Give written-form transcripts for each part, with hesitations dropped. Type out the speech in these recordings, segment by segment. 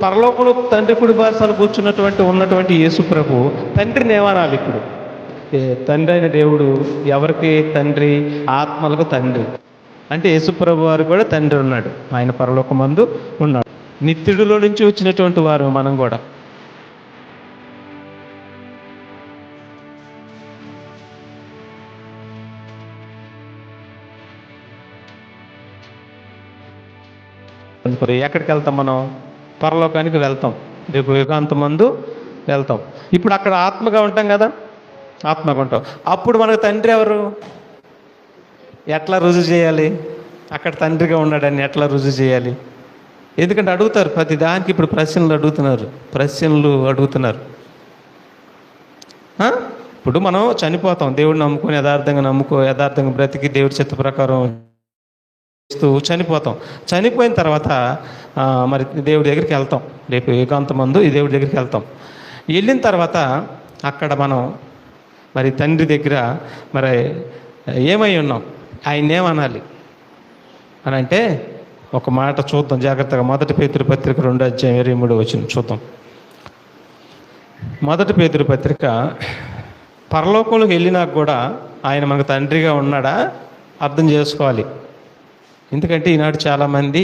పరలోకంలో తండ్రి కుడి పార్శ్వాన ఉన్నటువంటి యేసు ప్రభు తండ్రిని ఏమనాలి ఇప్పుడు? తండ్రి అయిన దేవుడు ఎవరికి తండ్రి? ఆత్మలకు తండ్రి. అంటే యేసు ప్రభు వారు కూడా తండ్రి ఉన్నాడు, ఆయన పరలోకమందు ఉన్నాడు. నిత్యుడిలో నుంచి వచ్చినటువంటి వారు మనం కూడా. ఎక్కడికి వెళ్తాం మనం? పరలోకానికి వెళ్తాం, రేపు యుగాంతమందు వెళ్తాం. ఇప్పుడు అక్కడ ఆత్మగా ఉంటాం కదా, ఆత్మగా ఉంటాం. అప్పుడు మనకు తండ్రి ఎవరు? ఎట్లా రుజువు చేయాలి అక్కడ తండ్రిగా ఉన్నాడని? ఎట్లా రుజువు చేయాలి? ఎందుకంటే అడుగుతారు ప్రతి దానికి. ఇప్పుడు ప్రశ్నలు అడుగుతున్నారు. ఇప్పుడు మనం చనిపోతాం, దేవుడిని నమ్ముకొని యథార్థంగా బ్రతికి దేవుడి చిత్త ప్రకారం చనిపోతాం. చనిపోయిన తర్వాత మరి దేవుడి దగ్గరికి వెళ్తాం, రేపు ఏకాంతమందు ఈ దేవుడి దగ్గరికి వెళ్తాం. వెళ్ళిన తర్వాత అక్కడ మనం మరి తండ్రి దగ్గర మరి ఏమై ఉన్నాం, ఆయన ఏమనాలి అని అంటే ఒక మాట చూద్దాం జాగ్రత్తగా. 1 పేతురు పత్రిక 2:23 చూద్దాం. 1 పేతురు పత్రిక. పరలోకంలోకి వెళ్ళినాక కూడా ఆయన మనకు తండ్రిగా ఉన్నాడా అర్థం చేసుకోవాలి. ఎందుకంటే ఈనాడు చాలామంది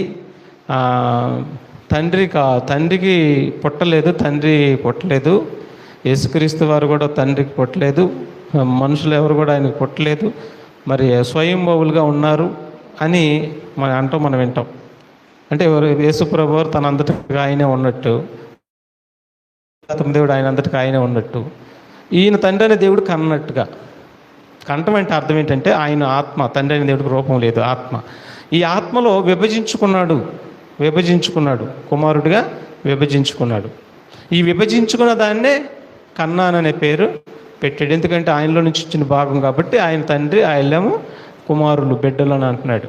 తండ్రికి పుట్టలేదు, యేసుక్రీస్తు వారు కూడా తండ్రికి పుట్టలేదు, మనుషులు ఎవరు కూడా ఆయనకు పుట్టలేదు, మరి స్వయంభవులుగా ఉన్నారు అని మనం వింటాం. అంటే యేసు ప్రభు వారు తన అంతటిగా ఆయనే ఉన్నట్టు, దేవుడు ఆయన అంతటిగా ఆయనే ఉన్నట్టు, ఈయన తండ్రి అనే దేవుడు కన్నట్టుగా. కంఠం అంటే అర్థం ఏంటంటే ఆయన ఆత్మ, తండ్రి అనే దేవుడికి రూపం లేదు, ఆత్మ. ఈ ఆత్మలో విభజించుకున్నాడు, కుమారుడిగా విభజించుకున్నాడు. ఈ విభజించుకున్న దాన్నే కన్నాన్ అనే పేరు పెట్టాడు. ఎందుకంటే ఆయనలో నుంచి ఇచ్చిన భాగం కాబట్టి ఆయన తండ్రి, ఆయనేమో కుమారులు, బిడ్డలు అని అంటున్నాడు.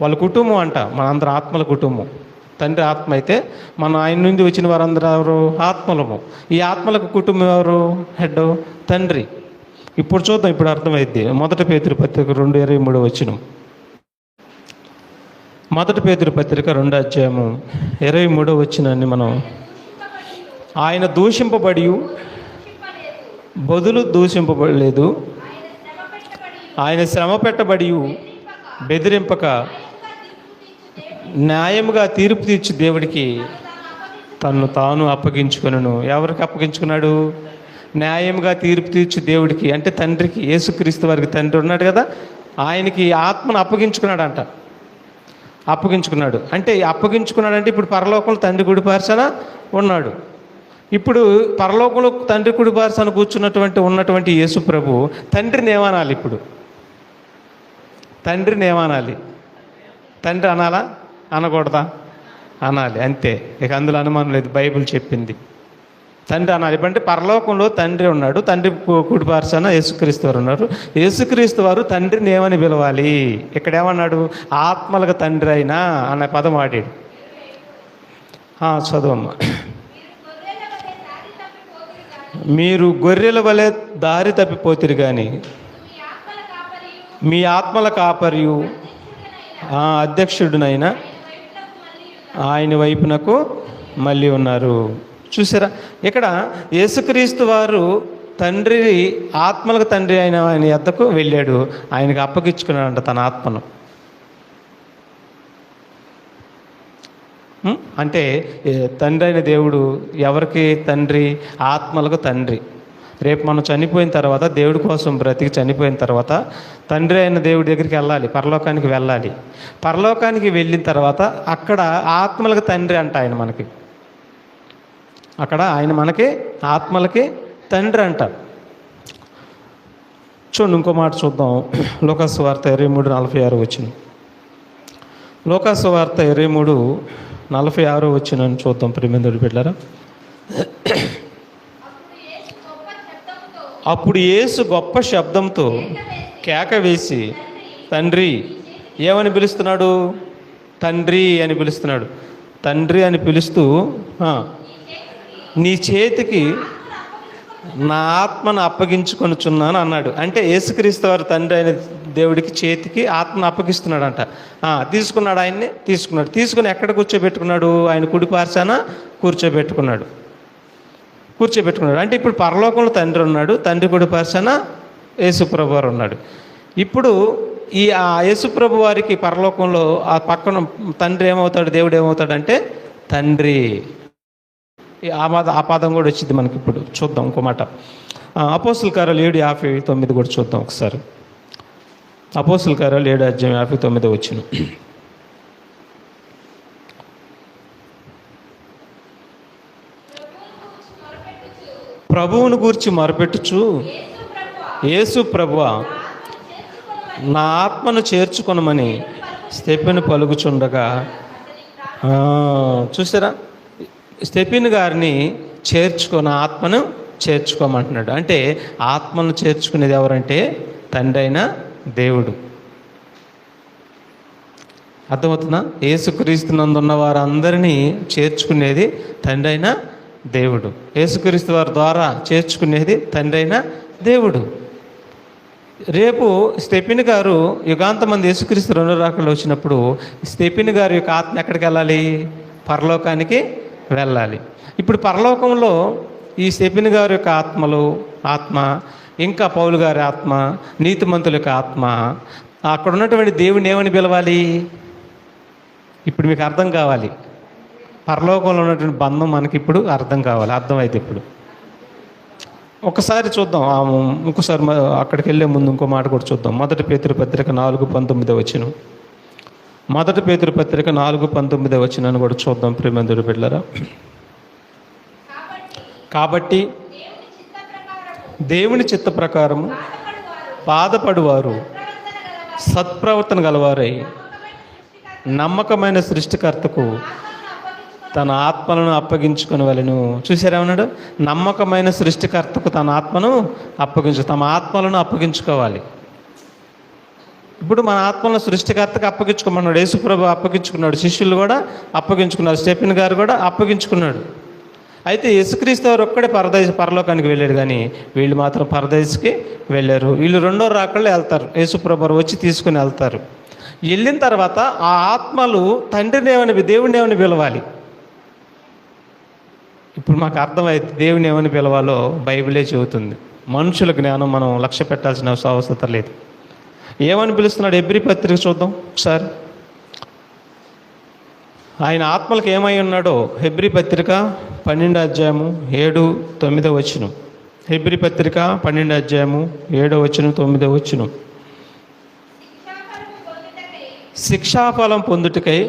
వాళ్ళ కుటుంబం అంట, మనందరూ ఆత్మల కుటుంబం. తండ్రి ఆత్మ అయితే మన ఆయన నుండి వచ్చిన వారందరూ ఎవరు? ఆత్మలము. ఈ ఆత్మలకు కుటుంబం ఎవరు? హెడ్ తండ్రి. ఇప్పుడు చూద్దాం, ఇప్పుడు అర్థమైద్ది. 1 పేతురు పత్రిక 2:23. 1 పేతురు పత్రిక 2:23 మనం, ఆయన దూషింపబడి దూషింపబడలేదు, ఆయన శ్రమ పెట్టబడి బెదిరింపక న్యాయముగా తీర్పు తీర్చి దేవుడికి తను తాను అప్పగించుకొనును. ఎవరికి అప్పగించుకున్నాడు? న్యాయముగా తీర్పు తీర్చి దేవుడికి, అంటే తండ్రికి. యేసుక్రీస్తు వారికి తండ్రి ఉన్నాడు కదా, ఆయనకి ఆత్మను అప్పగించుకున్నాడంట. అంటే అప్పగించుకున్నాడంటే ఇప్పుడు పరలోకంలో తండ్రి కుడి పార్శ్వాన ఉన్నాడు. ఇప్పుడు పరలోకంలో తండ్రి కుడి పార్శ్వాన ఉన్నటువంటి యేసు ప్రభు తండ్రిని ఏమనాలి? ఇప్పుడు తండ్రిని ఏమనాలి? తండ్రి అనాలా, అనకూడదా? అనాలి, అంతే. ఇక అందులో అనుమానం లేదు, బైబిల్ చెప్పింది. తండ్రి అనాలి. అంటే పరలోకంలో తండ్రి ఉన్నాడు, తండ్రి కుడి పార్శ్వాన యేసుక్రీస్తు వారు ఉన్నారు. యేసుక్రీస్తు వారు తండ్రిని ఏమని పిలవాలి? ఇక్కడ ఏమన్నాడు? ఆత్మలకు తండ్రి అయినా అనే పదం ఆడాడు. చదువమ్మా. మీరు గొర్రెల వలె దారి తప్పిపోతురు కానీ మీ ఆత్మల కాపరియు అధ్యక్షుడినైనా ఆయన వైపునకు మళ్ళీ ఉన్నారు. చూసారా, ఇక్కడ యేసుక్రీస్తు వారు తండ్రి, ఆత్మలకు తండ్రి అయిన ఆయన యొద్దకు వెళ్ళాడు, ఆయనకు అప్పగించుకున్నాడంట తన ఆత్మను. అంటే తండ్రి అయిన దేవుడు ఎవరికి తండ్రి? ఆత్మలకు తండ్రి. రేపు మనం చనిపోయిన తర్వాత, దేవుడి కోసం బ్రతికి చనిపోయిన తర్వాత తండ్రి అయిన దేవుడి దగ్గరికి వెళ్ళాలి, పరలోకానికి వెళ్ళాలి. పరలోకానికి వెళ్ళిన తర్వాత అక్కడ ఆత్మలకు తండ్రి అంట ఆయన మనకి. అక్కడ ఆయన మనకి ఆత్మలకి తండ్రి అంట. చూడండి, ఇంకో మాట చూద్దాం. లూకాసు వార్త 23:46. లూకాసు వార్త 23:46 చూద్దాం ప్రియమైన బిడ్డలారా. అప్పుడు యేసు గొప్ప శబ్దంతో కేక వేసి తండ్రి ఏమని పిలుస్తున్నాడు? తండ్రి అని పిలుస్తున్నాడు. తండ్రి అని పిలుస్తూ నీ చేతికి నా ఆత్మను అప్పగించుకొనుచున్నాను అన్నాడు. అంటే యేసుక్రీస్తు వారు తండ్రి అయిన దేవుడికి చేతికి ఆత్మను అప్పగిస్తున్నాడంట. తీసుకున్నాడు, ఆయన్ని తీసుకుని ఎక్కడ కూర్చోబెట్టుకున్నాడు? ఆయన కుడి పార్శాన కూర్చోబెట్టుకున్నాడు. అంటే ఇప్పుడు పరలోకంలో తండ్రి ఉన్నాడు, తండ్రి కుడి పార్శాన యేసుప్రభు వారు ఉన్నాడు. ఇప్పుడు ఆ యేసుప్రభు వారికి పరలోకంలో ఆ పక్కన తండ్రి ఏమవుతాడు, దేవుడు ఏమవుతాడు అంటే తండ్రి. ఆ పదం కూడా వచ్చింది మనకి. ఇప్పుడు చూద్దాం ఇంకో మాట. అపోస్తుల కార్యాలు 7:59 కూడా చూద్దాం ఒకసారి. అపోస్తుల కార్యాలు 7:59 వచ్చిన. ప్రభువును గూర్చి మొరపెట్టుచు, యేసు ప్రభువా నా ఆత్మను చేర్చుకొనమని స్టెఫెను పలుకుచుండగా, చూసారా, స్టెఫెను గారిని నా ఆత్మను చేర్చుకోమంటున్నాడు. అంటే ఆత్మను చేర్చుకునేది ఎవరంటే తండ్రి అయిన దేవుడు. అర్థమవుతుందా? యేసుక్రీస్తునందున్న వారందరినీ చేర్చుకునేది తండ్రి అయిన దేవుడు. యేసుక్రీస్తు వారి ద్వారా చేర్చుకునేది తండ్రి అయిన దేవుడు. రేపు స్టెఫెను గారు యుగాంతమంది యేసుక్రీస్తు రెండో రాకడలో వచ్చినప్పుడు స్టెఫెను గారి యొక్క ఆత్మ ఎక్కడికి వెళ్ళాలి? పరలోకానికి వెళ్ళాలి. ఇప్పుడు పరలోకంలో ఈ స్టెఫెను గారి యొక్క ఆత్మ, ఇంకా పౌలు గారి ఆత్మ, నీతిమంతుల యొక్క ఆత్మ, అక్కడ ఉన్నటువంటి దేవుని ఏమని పిలవాలి? ఇప్పుడు మీకు అర్థం కావాలి. పరలోకంలో ఉన్నటువంటి బంధం మనకి ఇప్పుడు అర్థం కావాలి. అర్థమైతే ఇప్పుడు ఒకసారి చూద్దాం. ఇంకోసారి అక్కడికి వెళ్ళే ముందు ఇంకో మాట కూడా చూద్దాం. 1 పేతురు పత్రిక 4:19 వచ్చిన. 1 పేతురు పత్రిక 4:19 వచ్చిన కూడా చూద్దాం ప్రియమంతుడు బిడ్డలారా. కాబట్టి దేవుని చిత్త ప్రకారము బాధపడువారు సత్ప్రవర్తన గలవారై నమ్మకమైన సృష్టికర్తకు తన ఆత్మలను అప్పగించుకుని వెళ్ళను. చూసారేమన్నాడు? నమ్మకమైన సృష్టికర్తకు తన ఆత్మను తమ ఆత్మలను అప్పగించుకోవాలి. ఇప్పుడు మన ఆత్మలను సృష్టికర్తకు అప్పగించుకోమన్నాడు. యేసుప్రభు అప్పగించుకున్నాడు, శిష్యులు కూడా అప్పగించుకున్నారు, స్టెఫెను గారు కూడా అప్పగించుకున్నాడు. అయితే యేసుక్రీస్తు వారు ఒక్కడే పరలోకానికి వెళ్ళాడు, కానీ వీళ్ళు మాత్రం పరదేశికి వెళ్ళారు. వీళ్ళు రెండో రాకళ్ళు వెళ్తారు, యేసుప్రభు వారు వచ్చి తీసుకుని వెళ్తారు. వెళ్ళిన తర్వాత ఆ ఆత్మలు తండ్రిని దేవుని ఏమని పిలవాలి? ఇప్పుడు మాకు అర్థమైంది దేవుని ఏమని పిలవాలో బైబిలే చెబుతుంది. మనుషుల జ్ఞానం మనం లక్ష్య పెట్టాల్సిన అవసరం లేదు. ఏమని పిలుస్తున్నాడు? హెబ్రీ పత్రిక చూద్దాం ఒకసారి. ఆయన ఆత్మలకు ఏమై ఉన్నాడో హెబ్రీ పత్రిక 12:7-9 హెబ్రీ పత్రిక 12:7-9 శిక్షాఫలం పొందుటకై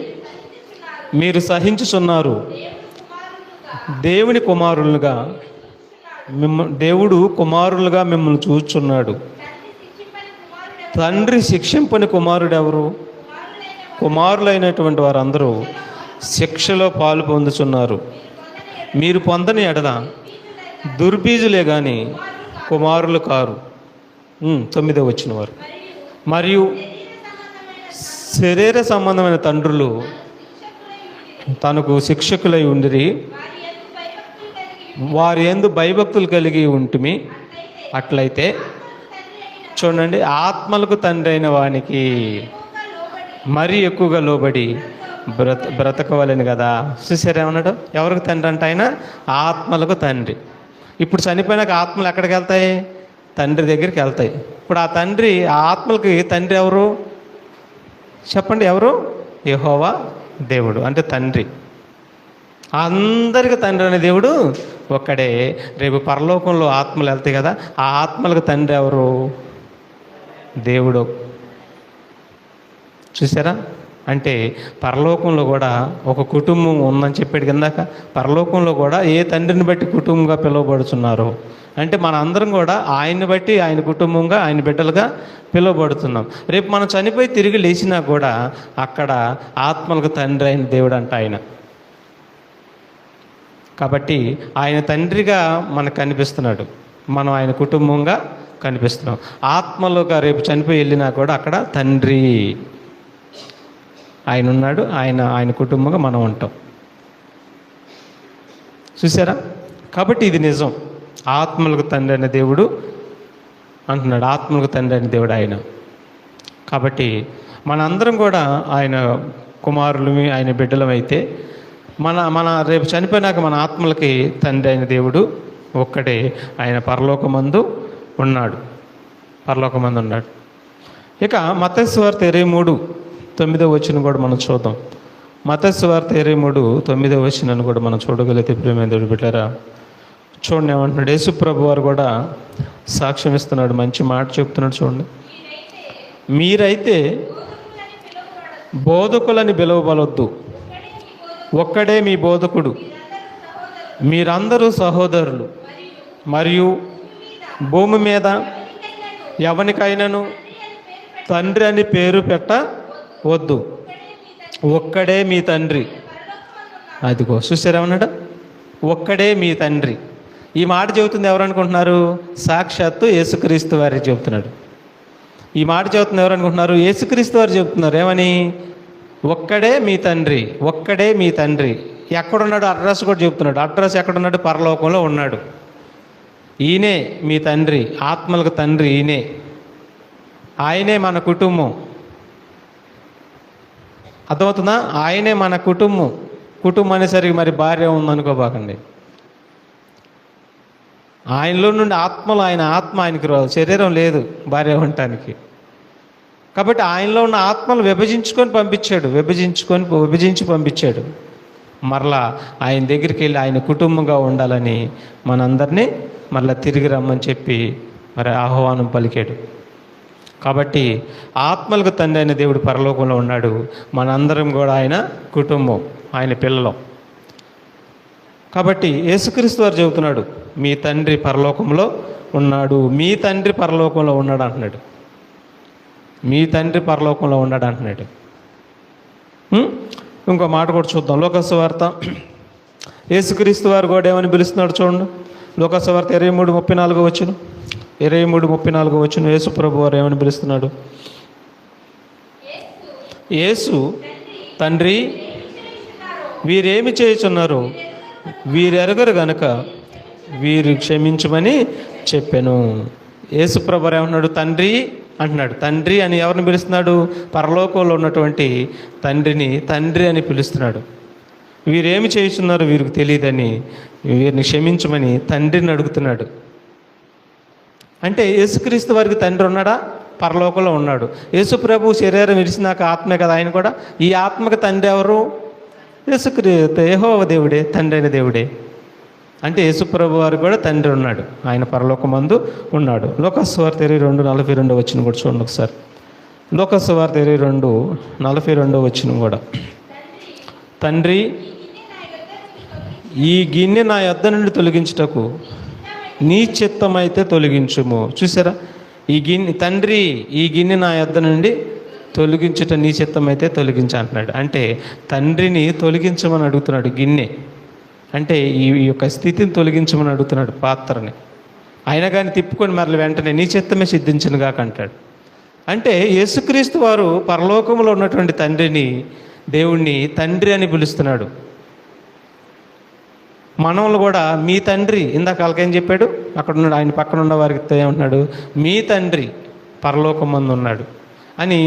మీరు సహించుచున్నారు. దేవుడు కుమారులుగా మిమ్మల్ని చూచుచున్నాడు. తండ్రి శిక్షింపని కుమారుడు ఎవరు? కుమారులైనటువంటి వారందరూ శిక్షలో పాలు పొందుచున్నారు. మీరు పొందని ఎడల దుర్బీజులే కానీ కుమారులు కారు. 9 వారు. మరియు శరీర సంబంధమైన తండ్రులు తనకు శిక్షకులై ఉండిరి, వారి యందు భయభక్తులు కలిగి ఉంటుమి. అట్లయితే చూడండి, ఆత్మలకు తండ్రి అయిన వానికి మరీ ఎక్కువగా లోబడి బ్రతకవలని కదా. చూసారేమన్నాడు? ఎవరికి తండ్రి అంటే ఆయన ఆత్మలకు తండ్రి. ఇప్పుడు చనిపోయినాక ఆత్మలు ఎక్కడికి వెళ్తాయి? తండ్రి దగ్గరికి వెళ్తాయి. ఇప్పుడు ఆ తండ్రి, ఆ ఆత్మలకి తండ్రి ఎవరు చెప్పండి? ఎవరు? యెహోవా దేవుడు, అంటే తండ్రి. అందరికీ తండ్రి అనే దేవుడు ఒక్కడే. రేపు పరలోకంలో ఆత్మలు వెళ్తాయి కదా, ఆ ఆత్మలకు తండ్రి ఎవరు? దేవుడు. చూసారా? అంటే పరలోకంలో కూడా ఒక కుటుంబం ఉందని చెప్పాడు కిందాక. పరలోకంలో కూడా ఏ తండ్రిని బట్టి కుటుంబంగా పిలువబడుతున్నారు అంటే మన అందరం కూడా ఆయన్ని బట్టి ఆయన కుటుంబంగా, ఆయన బిడ్డలుగా పిలువబడుతున్నాం. రేపు మనం చనిపోయి తిరిగి లేచినా కూడా అక్కడ ఆత్మలకు తండ్రి అయిన దేవుడు అంట ఆయన. కాబట్టి ఆయన తండ్రిగా మనకు కనిపిస్తున్నాడు, మనం ఆయన కుటుంబంగా కనిపిస్తున్నాం. ఆత్మలోగా రేపు చనిపోయి వెళ్ళినా కూడా అక్కడ తండ్రి ఆయన ఉన్నాడు, ఆయన కుటుంబంగా మనం ఉంటాం. చూసారా? కాబట్టి ఇది నిజం. ఆత్మలకు తండ్రి అయిన దేవుడు అంటున్నాడు, ఆత్మలకు తండ్రి అయిన దేవుడు ఆయన. కాబట్టి మనందరం కూడా ఆయన కుమారులమి, ఆయన బిడ్డలమైతే మన రేపు చనిపోయినాక మన ఆత్మలకి తండ్రి అయిన దేవుడు ఒక్కడే. ఆయన పరలోకమందు ఉన్నాడు. ఇక మత్తయి సువార్త 23:9 కూడా మనం చూద్దాం. మత్తయి సువార్త 23:9 కూడా మనం చూడగలిగితే ప్రియమైన దేవుడు బిడ్డలారా, చూడండి ఏమంటున్నాడు. యేసు ప్రభు వారు కూడా సాక్ష్యం ఇస్తున్నాడు, మంచి మాట చెప్తున్నాడు. చూడండి, మీరైతే బోధకులని పిలువబలొద్దు, ఒక్కడే మీ బోధకుడు, మీరందరూ సహోదరులు, మరియు భూమి మీద ఎవరికైనాను తండ్రి అని పేరు పెట్టవద్దు, ఒక్కడే మీ తండ్రి. అదిగో చూసారేమన్నాడు, ఒక్కడే మీ తండ్రి. ఈ మాట చెబుతుంది ఎవరు అనుకుంటున్నారు? సాక్షాత్తు యేసుక్రీస్తు వారి చెబుతున్నాడు. ఈ మాట చెబుతుంది ఎవరు అనుకుంటున్నారు? యేసుక్రీస్తు వారు చెబుతున్నారు. ఏమని? ఒక్కడే మీ తండ్రి, ఒక్కడే మీ తండ్రి. ఎక్కడున్నాడు? అడ్రస్ కూడా చెబుతున్నాడు. అడ్రస్ ఎక్కడున్నాడు? పరలోకంలో ఉన్నాడు. ఈయనే మీ తండ్రి, ఆత్మలకు తండ్రి ఈయనే. ఆయనే మన కుటుంబం. అర్థమవుతుందా? ఆయనే మన కుటుంబం. కుటుంబం అనేసరికి మరి భార్య ఉందనుకోబాకండి. ఆయనలో నుండి ఆత్మలు, ఆయన ఆత్మ ఆయనకి రాదు, శరీరం లేదు భార్య ఉండటానికి. కాబట్టి ఆయనలో ఉన్న ఆత్మలు విభజించి పంపించాడు. మరలా ఆయన దగ్గరికి వెళ్ళి ఆయన కుటుంబంగా ఉండాలని మనందరినీ మరలా తిరిగి రమ్మని చెప్పి మరి ఆహ్వానం పలికాడు. కాబట్టి ఆత్మలకు తండ్రి అయిన దేవుడు పరలోకంలో ఉన్నాడు. మనందరం కూడా ఆయన కుటుంబం, ఆయన పిల్లలం. కాబట్టి యేసుక్రీస్తు వారు చెబుతున్నాడు, మీ తండ్రి పరలోకంలో ఉన్నాడు, మీ తండ్రి పరలోకంలో ఉన్నాడు అంటున్నాడు. మీ తండ్రి పరలోకంలో ఉన్నాడు అంటున్నాడు. ఇంకో మాట కూడా చూద్దాం. లోకసువార్త యేసుక్రీస్తు వారు కూడా ఏమని పిలుస్తున్నాడు చూడండి. లోకసువార్త 23:34 యేసు ప్రభు వారు ఏమని పిలుస్తున్నాడు? యేసు, తండ్రి, వీరేమి చేయుచున్నారు వీరెరగరు గనుక వీరు క్షమించమని చెప్పాను. యేసు ప్రభు వారు ఏమన్నాడు? తండ్రి అంటున్నాడు. తండ్రి అని ఎవరిని పిలుస్తున్నాడు? పరలోకంలో ఉన్నటువంటి తండ్రిని తండ్రి అని పిలుస్తున్నాడు. వీరేమి చేస్తున్నారు వీరికి తెలియదని వీరిని క్షమించమని తండ్రిని అడుగుతున్నాడు. అంటే యేసుక్రీస్తు వారికి తండ్రి ఉన్నాడా? పరలోకంలో ఉన్నాడు. యేసు ప్రభు శరీరం విడిచినాక ఆత్మే కదా ఆయన కూడా. ఈ ఆత్మకి తండ్రి ఎవరు? యేసుక్రీస్తు, యెహోవా దేవుడే, తండ్రి అయిన దేవుడే. అంటే యేసు ప్రభు వారు కూడా తండ్రి ఉన్నాడు, ఆయన పరలోకమందు ఉన్నాడు. లోకసువార్త 22:42 కూడా చూడండి ఒకసారి. లోకసువార్త 22:42 కూడా, తండ్రి, ఈ గిన్నె నా యొద్ద నుండి తొలగించుటకు నీ చిత్తమైతే తొలగించుము. చూసారా? ఈ గిన్నె, తండ్రి ఈ గిన్నె నా యొద్ద నుండి తొలగించుట నీ చిత్తమైతే తొలగించు అంటున్నాడు. అంటే తండ్రిని తొలగించమని అడుగుతున్నాడు. గిన్నె అంటే ఈ యొక్క స్థితిని తొలగించమని అడుగుతున్నాడు, పాత్రని. అయినా కానీ తిప్పుకొని మరల వెంటనే నీ చిత్తమే సిద్ధించను గాక అంటాడు. అంటే యేసుక్రీస్తు వారు పరలోకంలో ఉన్నటువంటి తండ్రిని, దేవుణ్ణి తండ్రి అని పిలుస్తున్నాడు. మనవలు కూడా మీ తండ్రి, ఇందాక వాళ్ళకేం చెప్పాడు? అక్కడ ఉన్నాడు, ఆయన పక్కన ఉన్న వారికి ఏమంటున్నాడు? మీ తండ్రి పరలోకమందు ఉన్నాడు అని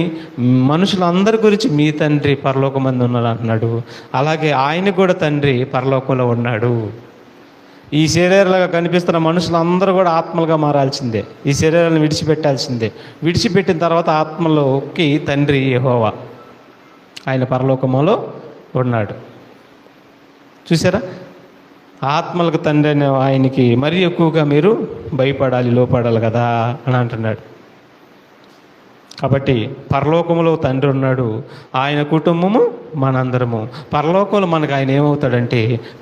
మనుషులందరి గురించి మీ తండ్రి పరలోకమందు ఉన్నాడు అంటున్నాడు. అలాగే ఆయన కూడా తండ్రి పరలోకంలో ఉన్నాడు. ఈ శరీరాలుగా కనిపిస్తున్న మనుషులందరూ కూడా ఆత్మలుగా మారాల్సిందే. ఈ శరీరాలను విడిచిపెట్టాల్సిందే. విడిచిపెట్టిన తర్వాత ఆత్మలోకి తండ్రి యెహోవా, ఆయన పరలోకంలో ఉన్నాడు. చూసారా? ఆత్మలకు తండ్రి అనే ఆయనకి మరీ ఎక్కువగా మీరు భయపడాలి, లోపడాలి కదా అని అంటున్నాడు. కాబట్టి పరలోకంలో తండ్రి ఉన్నాడు, ఆయన కుటుంబము మనందరము. పరలోకంలో మనకు ఆయన ఏమవుతాడంటే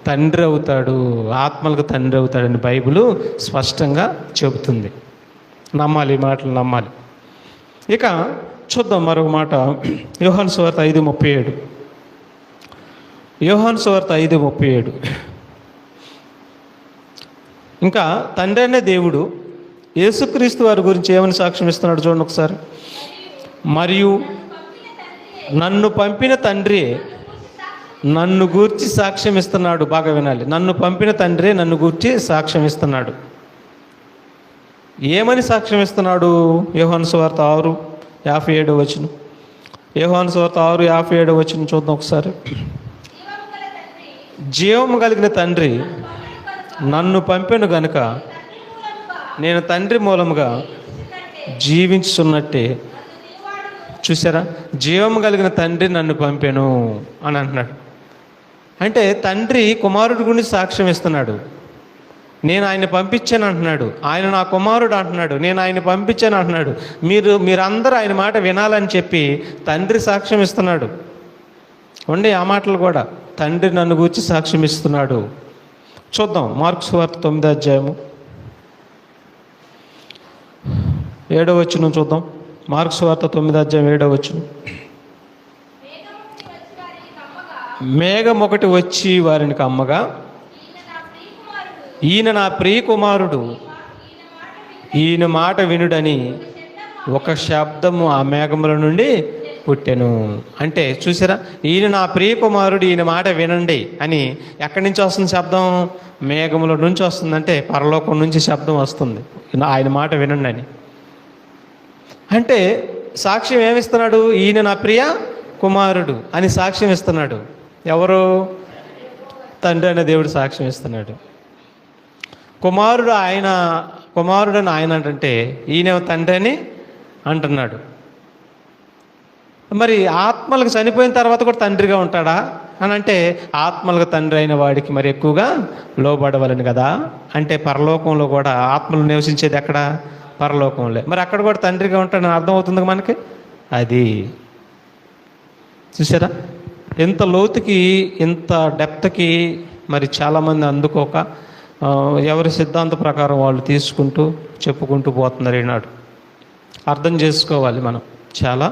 తండ్రి అవుతాడు, ఆత్మలకు తండ్రి అవుతాడని బైబిల్ స్పష్టంగా చెబుతుంది. నమ్మాలి, ఈ మాటలు నమ్మాలి. ఇక చూద్దాం మరొక మాట. యోహాను సువార్త 5:37. యోహాను సువార్త 5:37. ఇంకా తండ్రి అనే దేవుడు యేసుక్రీస్తు వారి గురించి ఏమని సాక్ష్యం ఇస్తున్నాడు చూడండి ఒకసారి. మరియు నన్ను పంపిన తండ్రి నన్ను గూర్చి సాక్ష్యం ఇస్తున్నాడు. బాగా వినాలి. నన్ను పంపిన తండ్రి నన్ను గూర్చి సాక్ష్యం ఇస్తున్నాడు. ఏమని సాక్ష్యం ఇస్తున్నాడు? యోహాను సువార్త 57వ వచనం. యోహాను సువార్త 6:57 వచనం చూద్దాం ఒకసారి. జీవము కలిగిన తండ్రి నన్ను పంపెను గనుక నేను తండ్రి మూలముగా జీవించున్నట్టే. చూసారా, జీవము కలిగిన తండ్రి నన్ను పంపెను అని అంటున్నాడు. అంటే తండ్రి కుమారుడి గురించి సాక్ష్యం ఇస్తున్నాడు. నేను ఆయన పంపించాను అంటున్నాడు. ఆయన నా కుమారుడు అంటున్నాడు. నేను ఆయన పంపించాను అంటున్నాడు. మీరందరూ ఆయన మాట వినాలని చెప్పి తండ్రి సాక్ష్యం ఇస్తున్నాడు. ఉండి ఆ మాటలు కూడా తండ్రి నన్ను గూర్చి సాక్ష్యం ఇస్తున్నాడు. చూద్దాం మార్కు సువార్త 9వ అధ్యాయము 7వ వచనం చూద్దాం. మార్కు సువార్త 9వ అధ్యాయం 7వ వచనం. మేఘం ఒకటి వచ్చి వారిని కమ్మగా, ఈయన నా ప్రియ కుమారుడు, ఈయన మాట వినుడని ఒక శబ్దము ఆ మేఘముల నుండి పుట్టెను. అంటే చూసారా, ఈయన నా ప్రియ కుమారుడు, ఈయన మాట వినండి అని ఎక్కడి నుంచి వస్తుంది శబ్దం? మేఘముల నుంచి వస్తుందంటే పరలోకం నుంచి శబ్దం వస్తుంది, ఆయన మాట వినండి అని. అంటే సాక్ష్యం ఏమిస్తున్నాడు? ఈయన నా ప్రియ కుమారుడు అని సాక్ష్యం ఇస్తున్నాడు. ఎవరు? తండ్రి అనే దేవుడు సాక్ష్యం ఇస్తున్నాడు. కుమారుడని ఆయన అంటే ఈయన తండ్రి అని అంటున్నాడు. మరి ఆత్మలకు చనిపోయిన తర్వాత కూడా తండ్రిగా ఉంటాడా అని అంటే, ఆత్మలకు తండ్రి అయిన వాడికి మరి ఎక్కువగా లోబడవలని కదా. అంటే పరలోకంలో కూడా ఆత్మలు నివసించేది ఎక్కడ? పరలోకంలో. మరి అక్కడ కూడా తండ్రిగా ఉంటాడని అర్థమవుతుంది మనకి. అది చూసారా, ఎంత లోతుకి, ఎంత డెప్త్కి మరి చాలామంది అందుకోక ఎవరి సిద్ధాంత ప్రకారం వాళ్ళు తీసుకుంటూ చెప్పుకుంటూ పోతున్నారు ఈనాడు. అర్థం చేసుకోవాలి మనం, చాలా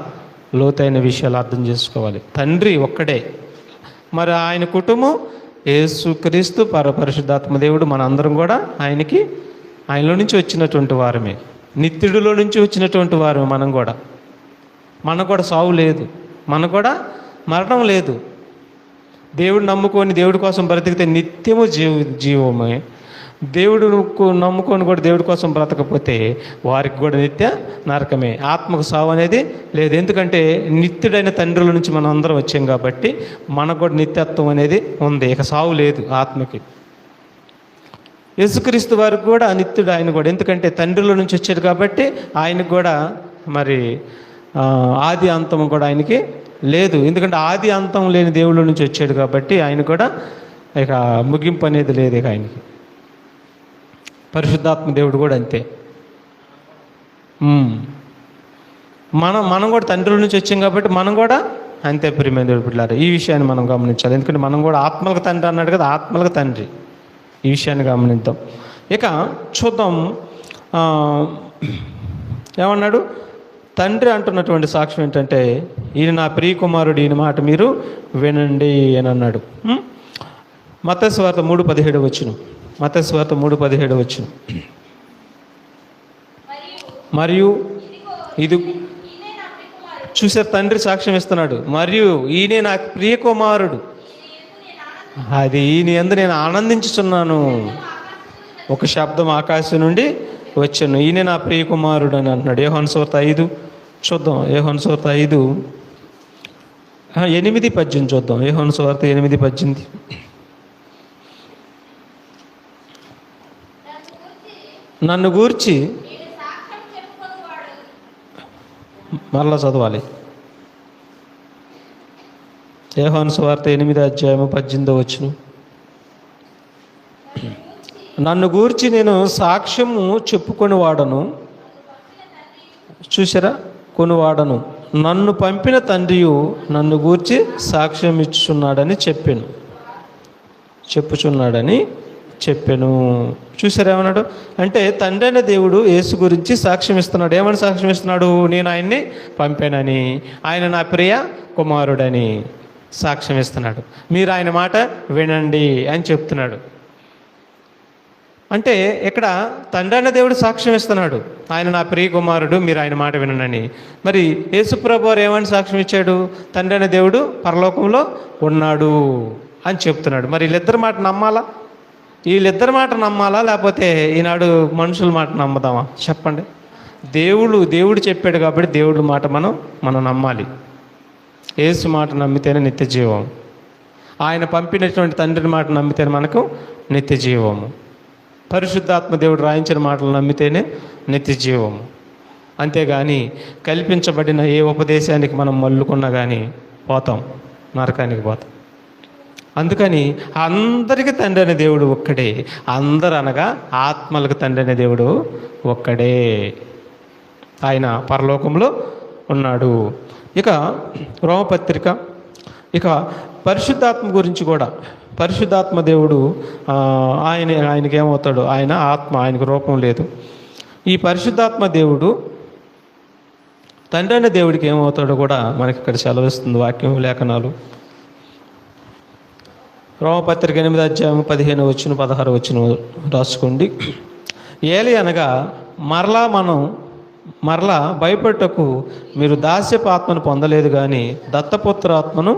లోతైన విషయాలు అర్థం చేసుకోవాలి. తండ్రి ఒక్కడే, మరి ఆయన కుటుంబం యేసుక్రీస్తు పరిశుద్ధాత్మ దేవుడు, మనందరం కూడా ఆయనలో నుంచి వచ్చినటువంటి వారమే, నిత్యుడిలో నుంచి వచ్చినటువంటి వారు. మనకు కూడా సావు లేదు, మనకు కూడా మరణం లేదు. దేవుడు నమ్ముకొని దేవుడి కోసం బ్రతికితే నిత్యము జీవమే. దేవుడు నమ్ముకొని కూడా దేవుడి కోసం బ్రతకపోతే వారికి కూడా నిత్య నరకమే. ఆత్మకు సావు అనేది లేదు. ఎందుకంటే నిత్యుడైన తండ్రుల నుంచి మనం అందరం వచ్చాం కాబట్టి మనకు కూడా నిత్యత్వం అనేది ఉంది. ఇక సావు లేదు ఆత్మకి. యేసుక్రీస్తు వారికి కూడా నిత్యుడు ఆయన కూడా, ఎందుకంటే తండ్రుల నుంచి వచ్చాడు కాబట్టి ఆయనకు కూడా మరి ఆది అంతం కూడా ఆయనకి లేదు. ఎందుకంటే ఆది అంతం లేని దేవుళ్ళ నుంచి వచ్చాడు కాబట్టి ఆయన కూడా ఇక ముగింపు అనేది లేదు ఇక ఆయనకి. పరిశుద్ధాత్మ దేవుడు కూడా అంతే. మనం కూడా తండ్రుల నుంచి వచ్చాం కాబట్టి మనం కూడా అంతే ప్రియమైన దేవుడు బిడ్డలారా. ఈ విషయాన్ని మనం గమనించాలి. ఎందుకంటే మనం కూడా ఆత్మలకు తండ్రి అన్నాడు కదా, ఆత్మలకు తండ్రి. ఈ విషయాన్ని గమనిద్దాం. ఇక చూద్దాం ఏమన్నాడు తండ్రి అంటున్నటువంటి సాక్ష్యం ఏంటంటే, ఈయన నా ప్రియ కుమారుడు, ఈయన మాట మీరు వినండి అని అన్నాడు. మత్తయి సువార్త 3:17 వచనం. మత్తయి సువార్త 3:17 వచనం. మరియు ఇది చూసారు, తండ్రి సాక్ష్యం ఇస్తున్నాడు. మరియు ఈయనే నా ప్రియ కుమారుడు, అది ఈయన యందు నేను ఆనందించుచున్నాను. ఒక శబ్దం ఆకాశం నుండి వచ్చాను, ఈయన నా ప్రియ కుమారుడు అని అంటున్నాడు. యోహాను సువార్త 5 చూద్దాం. యోహాను సువార్త 5:8-18 చూద్దాం. యోహాను సువార్త 8:18. నన్ను గూర్చి మరలా చదవాలి. యోహాను సువార్త 8:18 వచ్చును. నన్ను గూర్చి నేను సాక్ష్యము చెప్పుకొని వాడను. చూసారా, కొనువాడను. నన్ను పంపిన తండ్రియు నన్ను గూర్చి సాక్ష్యం ఇచ్చుచున్నాడని చెప్పుచున్నాడని చెప్పాను. చూసారా ఏమన్నాడు అంటే, తండ్రి అయిన దేవుడు యేసు గురించి సాక్ష్యం ఇస్తున్నాడు. ఏమని సాక్ష్యం ఇస్తున్నాడు? నేను ఆయన్ని పంపానని, ఆయన నా ప్రియ కుమారుడని సాక్ష్యం ఇస్తున్నాడు. మీరు ఆయన మాట వినండి అని చెప్తున్నాడు. అంటే ఇక్కడ తండ్రి అయిన దేవుడు సాక్ష్యం ఇస్తున్నాడు, ఆయన నా ప్రియ కుమారుడు, మీరు ఆయన మాట వినండి. మరి యేసుప్రభు వారు ఏమని సాక్ష్యం ఇచ్చాడు? తండ్రి అయిన దేవుడు పరలోకంలో ఉన్నాడు అని చెప్తున్నాడు. మరి వీళ్ళిద్దరి మాట నమ్మాలా? వీళ్ళిద్దరి మాట నమ్మాలా లేకపోతే ఈనాడు మనుషుల మాట నమ్ముదామా? చెప్పండి. దేవుడు చెప్పాడు కాబట్టి దేవుడి మాట మనం నమ్మాలి. యేసు మాట నమ్మితేనే నిత్య జీవం. ఆయన పంపినటువంటి తండ్రిని మాట నమ్మితేనే మనకు నిత్య జీవము. పరిశుద్ధాత్మ దేవుడు రాయించిన మాటలు నమ్మితేనే నిత్య జీవము. అంతేగాని కల్పించబడిన ఏ ఉపదేశానికి మనం మల్లుకున్నా కానీ పోతాం, నరకానికి పోతాం. అందుకని అందరికీ తండ్రి అనే దేవుడు ఒక్కడే. అందరు అనగా ఆత్మలకు తండ్రి అనే దేవుడు ఒక్కడే. ఆయన పరలోకంలో ఉన్నాడు. ఇక రోమపత్రిక, ఇక పరిశుద్ధాత్మ గురించి కూడా, పరిశుద్ధాత్మ దేవుడు ఆయనకి ఏమవుతాడు? ఆయన ఆత్మ, ఆయనకు రూపం లేదు. ఈ పరిశుద్ధాత్మ దేవుడు తండ్రి అనే దేవుడికి ఏమవుతాడో కూడా మనకి ఇక్కడ సెలవిస్తుంది వాక్యం, లేఖనాలు. రోమపత్రిక 8:15-16 రాసుకోండి. ఏలి అనగా మరలా భయపడటకు మీరు దాస్యపు ఆత్మను పొందలేదు కానీ దత్తపుత్ర ఆత్మను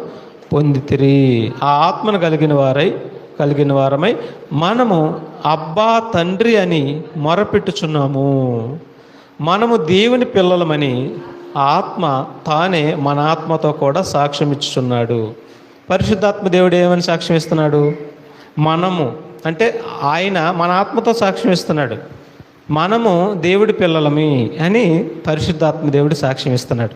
పొందితిరి. ఆ ఆత్మను కలిగిన వారమై మనము అబ్బా తండ్రి అని మొరపెట్టుచున్నాము. మనము దేవుని పిల్లలమని ఆత్మ తానే మన ఆత్మతో కూడా సాక్ష్యం ఇచ్చుచున్నాడు. పరిశుద్ధాత్మ దేవుడు ఏమని సాక్ష్యం ఇస్తున్నాడు? మనము అంటే ఆయన మన ఆత్మతో సాక్ష్యం ఇస్తున్నాడు. మనము దేవుడి పిల్లలమి అని పరిశుద్ధాత్మ దేవుడు సాక్ష్యం ఇస్తున్నాడు.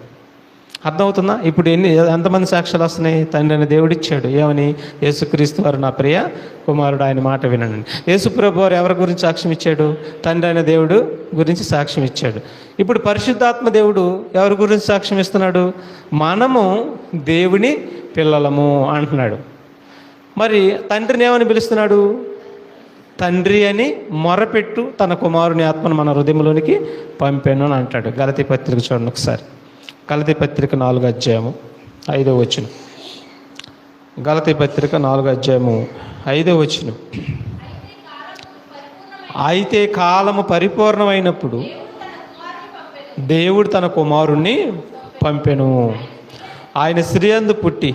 అర్థమవుతుందా? ఇప్పుడు ఎంతమంది సాక్ష్యాలు వస్తున్నాయి? తండ్రి అని దేవుడు ఇచ్చాడు. ఏమని? యేసుక్రీస్తు వారు నా ప్రియ కుమారుడు, ఆయన మాట వినండి. యేసుప్రభు వారు ఎవరి గురించి సాక్ష్యం ఇచ్చాడు? తండ్రి అయిన దేవుడు గురించి సాక్ష్యం ఇచ్చాడు. ఇప్పుడు పరిశుద్ధాత్మ దేవుడు ఎవరి గురించి సాక్ష్యం ఇస్తున్నాడు? మనము దేవుని పిల్లలము అంటున్నాడు. మరి తండ్రిని ఏమని పిలుస్తున్నాడు? తండ్రి అని మొరపెట్టు తన కుమారుని ఆత్మను మన హృదయంలోనికి పంపాను అని అంటాడు. గలతీ పత్రిక చూడండి ఒకసారి. గలతీ పత్రిక 4:5. గలతీ పత్రిక 4:5. అయితే కాలము పరిపూర్ణమైనప్పుడు దేవుడు తన కుమారుణ్ణి పంపెను. ఆయన స్త్రీ యందు పుట్టి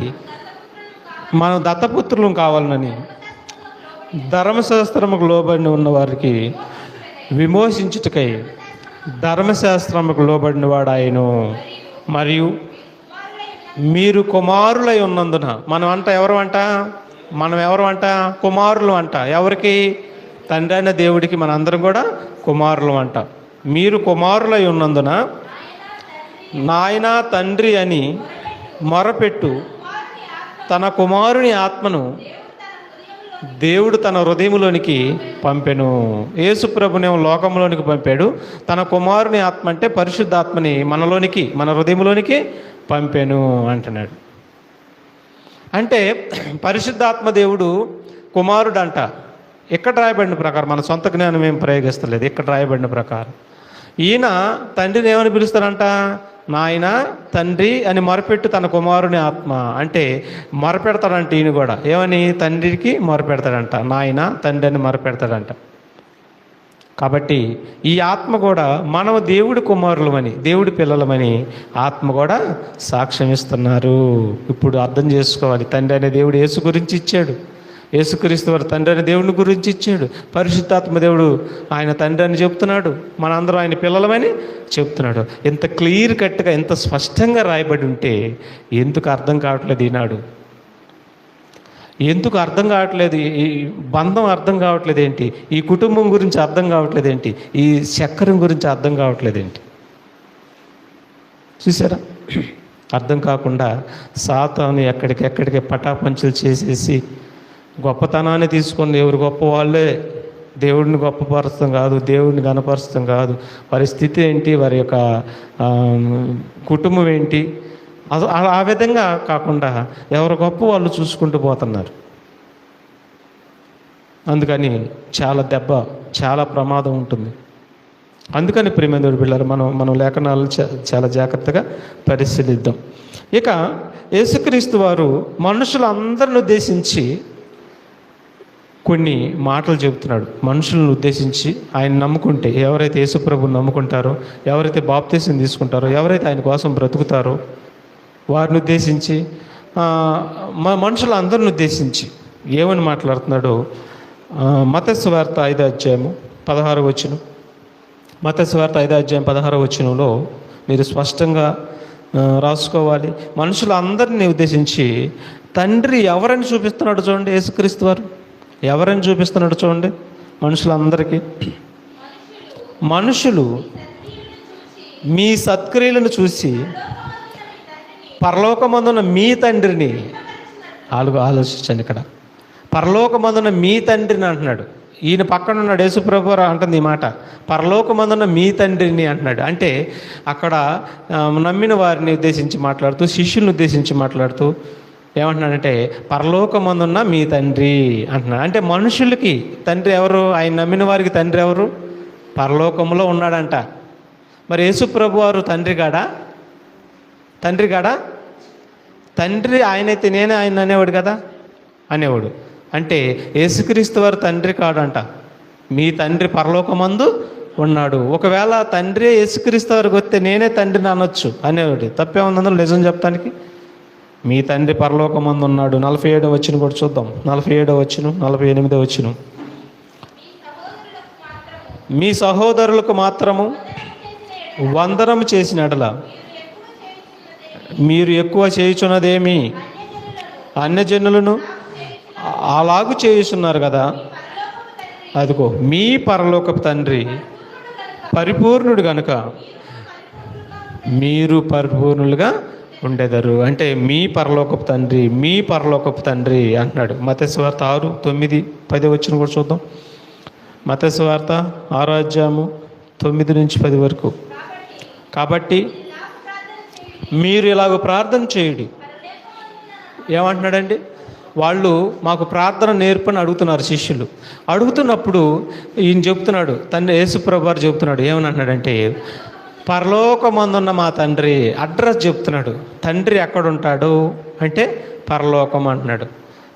మనం దత్తపుత్రులం కావాలని ధర్మశాస్త్రముకు లోబడిన ఉన్న వారికి విమోచించుటకై ధర్మశాస్త్రముకు లోబడిన వాడు ఆయను. మరియు మీరు కుమారులై ఉన్నందున మనం ఎవరు అంట? కుమారులు అంట. ఎవరికి? తండ్రి అయిన దేవుడికి మనందరం కూడా కుమారులు అంట. మీరు కుమారులై ఉన్నందున నాయన తండ్రి అని మొరపెట్టు తన కుమారుని ఆత్మను దేవుడు తన హృదయంలోనికి పంపెను. యేసు ప్రభునేమో లోకంలోనికి పంపాడు. తన కుమారుని ఆత్మ అంటే పరిశుద్ధాత్మని మన హృదయంలోనికి పంపెను అంటున్నాడు. అంటే పరిశుద్ధాత్మ దేవుడు కుమారుడు అంట. ఇక్కడ రాయబడిన ప్రకారం, మన సొంత జ్ఞానం ఏం ప్రయోగిస్తలేదు, ఇక్కడ రాయబడిన ప్రకారం ఈయన తండ్రిని ఏమని పిలుస్తాడంట? నాయన తండ్రి అని మొరపెట్టు తన కుమారుని ఆత్మ అంటే మొరపెడతాడంట. ఈయన కూడా ఏమని? తండ్రికి మొరపెడతాడంట. నాయన తండ్రి అని మొరపెడతాడంట. కాబట్టి ఈ ఆత్మ కూడా మనము దేవుడి కుమారులమని, దేవుడి పిల్లలమని ఆత్మ కూడా సాక్ష్యం ఇస్తున్నారు. ఇప్పుడు అర్థం చేసుకోవాలి. తండ్రి అనే దేవుడు యేసు గురించి ఇచ్చాడు. యేసుక్రీస్తు వారు తండ్రి అనే దేవుని గురించి ఇచ్చాడు. పరిశుద్ధాత్మ దేవుడు ఆయన తండ్రి అని చెప్తున్నాడు. మనందరం ఆయన పిల్లలమని చెప్తున్నాడు. ఎంత క్లియర్ కట్గా, ఎంత స్పష్టంగా రాయబడి ఉంటే ఎందుకు అర్థం కావట్లేదు ఈనాడు? ఎందుకు అర్థం కావట్లేదు? ఈ బంధం అర్థం కావట్లేదు ఏంటి? ఈ కుటుంబం గురించి అర్థం కావట్లేదు ఏంటి? ఈ చక్రం గురించి అర్థం కావట్లేదు ఏంటి? చూసారా? అర్థం కాకుండా సాతాను ఎక్కడికెక్కడికి పటాపంచులు చేసేసి గొప్పతనాన్ని తీసుకొని ఎవరు గొప్ప వాళ్ళే దేవుడిని గొప్పపరచడం కాదు, దేవుడిని గణపరచడం కాదు, వారి స్థితి ఏంటి, వారి యొక్క కుటుంబం ఏంటి, ఆ విధంగా కాకుండా ఎవరు గొప్ప వాళ్ళు చూసుకుంటూ పోతున్నారు. అందుకని చాలా ప్రమాదం ఉంటుంది. అందుకని ప్రియమైన పిల్లలు మనం లేఖనాలు చాలా జాగ్రత్తగా పరిశీలిద్దాం. ఇక యేసుక్రీస్తు వారు మనుషులందరిని ఉద్దేశించి కొన్ని మాటలు చెబుతున్నాడు. మనుషులను ఉద్దేశించి ఆయన నమ్ముకుంటే, ఎవరైతే యేసుప్రభుని నమ్ముకుంటారో, ఎవరైతే బాప్తీసం తీసుకుంటారో, ఎవరైతే ఆయన కోసం బ్రతుకుతారో వారిని ఉద్దేశించి, మనుషులందరిని ఉద్దేశించి ఏమని మాట్లాడుతున్నాడో మత్తయి సువార్త 5:16. మత్తయి సువార్త 5:16 మీరు స్పష్టంగా రాసుకోవాలి. మనుషులందరినీ ఉద్దేశించి తండ్రి ఎవరని చూపిస్తున్నాడు చూడండి. యేసుక్రీస్తు వారు ఎవరని చూపిస్తున్నాడు చూడండి మనుషులందరికీ. మనుషులు మీ సత్క్రియలను చూసి పరలోకమందున్న మీ తండ్రిని ఆలోచించండి. ఇక్కడ పరలోకమందున్న మీ తండ్రిని అంటున్నాడు. ఈయన పక్కన ఉన్నాడు యేసుప్రభు అంటుంది ఈ మాట, పరలోకమందున్న మీ తండ్రిని అంటున్నాడు. అంటే అక్కడ నమ్మిన వారిని ఉద్దేశించి మాట్లాడుతూ, శిష్యులను ఉద్దేశించి మాట్లాడుతూ ఏమంటున్నాడంటే పరలోకమందున్న మీ తండ్రి అంటున్నాడు. అంటే మనుషులకి తండ్రి ఎవరు? ఆయన నమ్మిన వారికి తండ్రి ఎవరు? పరలోకంలో ఉన్నాడంట. మరి యేసుప్రభు వారు తండ్రి కాడా? తండ్రి ఆయనైతే నేనే ఆయన అనేవాడు కదా, అనేవాడు. అంటే యేసుక్రీస్తు వారు తండ్రి కాడంట, మీ తండ్రి పరలోకమందు ఉన్నాడు. ఒకవేళ తండ్రి యేసుక్రీస్తు వారికి వస్తే నేనే తండ్రిని అనొచ్చు అనేవాడు. తప్పే ఉంది అందులో నిజం చెప్తానికి. మీ తండ్రి పరలోకమందు ఉన్నాడు. 47వ వచనం కూడా చూద్దాం. 47వ వచనం, 48వ వచనం. మీ సహోదరులకు మాత్రము వందనము చేసిన ఎడల మీరు ఎక్కువ చేయుచున్నదేమి? అన్యజనులను అలాగు చేయుచున్నారు కదా. అదిగో మీ పరలోకపు తండ్రి పరిపూర్ణుడు గనుక మీరు పరిపూర్ణులుగా ఉండేదారు. అంటే మీ పరలోకపు తండ్రి అంటున్నాడు. మత్తయి సువార్త 6:9-10 కూడా చూద్దాం. మత్తయి సువార్త 6:9-10 వరకు. కాబట్టి మీరు ఇలాగ ప్రార్థన చేయండి. ఏమంటున్నాడండి? వాళ్ళు మాకు ప్రార్థన నేర్పని అడుగుతున్నారు శిష్యులు. అడుగుతున్నప్పుడు ఈయన చెప్తున్నాడు, తండ్రి యేసుప్రభు వారు చెప్తున్నాడు. ఏమని అంటున్నాడంటే పరలోకమందున్న మా తండ్రి అడ్రస్ చెప్తున్నాడు. తండ్రి ఎక్కడుంటాడు అంటే పరలోకం అంటున్నాడు.